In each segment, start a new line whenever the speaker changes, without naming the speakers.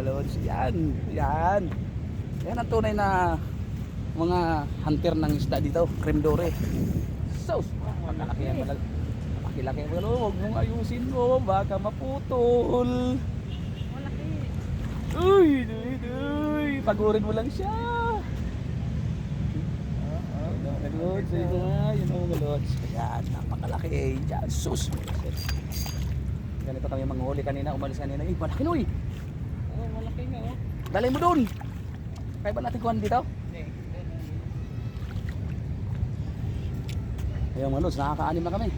mga lods. Yan. Yan. Yan ang tunay na mga hunter ng isda dito. Cream Dore. So, makalaki yan. Malaki-laki. Huwag mong ayusin mo. Baka maputol.
Malaki.
Uy, uy. Pagurin mo lang siya. Lods, yun ang mga lods. Yan, napakalaki. Yan, sus. Ganito kami manghuli kanina. Umalis kanina. Eh, malaki no eh.
Oh, malaki nga oh.
Dali mo doon. Kaya ba natin kuhan dito?
Hindi.
Ayun mga lods, nakaka-anim na kami.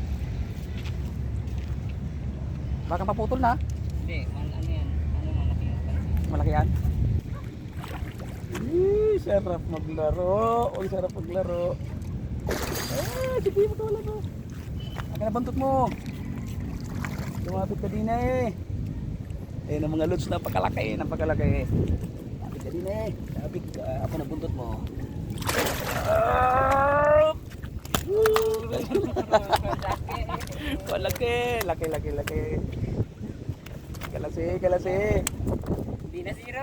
Baka maputol na.
Hindi, ano yan? Ano malaki yung pansin?
Malaki yan. Sarap maglaro. Uy, sarap maglaro. Sige mo wala to. Akin na bantot mo. Lumapit ka din eh. Ayun ang mga lods, napakalaki. Napakalaki. Lumapit ka din eh. Lumapit ka. Ako na buntot mo. Malaki. Laki. Kalasi.
Hindi na zero.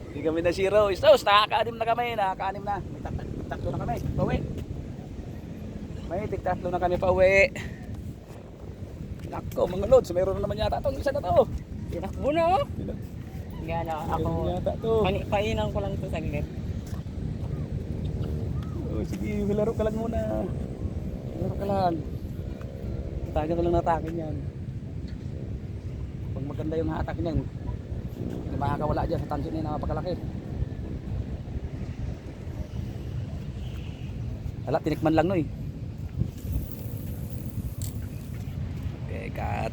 Hindi kami na zero. Istos, nakaka-anim na kami. Nakaka-anim na. May tatlo na kami. Pauwi. May tig-tatlo na kami pauwi. Nako, mga lods. Mayroon na naman yata itong isa na to.
Tinakbo na oh. Nga na ako.
Mayroon yata to.
Painan ko lang ito saglit.
Oh, sige, laro ka lang muna. Laro ka lang. Taga ko lang natakin yan. Pag maganda yung hatak niyan, hindi makakawala dyan sa tansin niya na napakalaki. Wala, tinikman lang no eh. Okay, cut.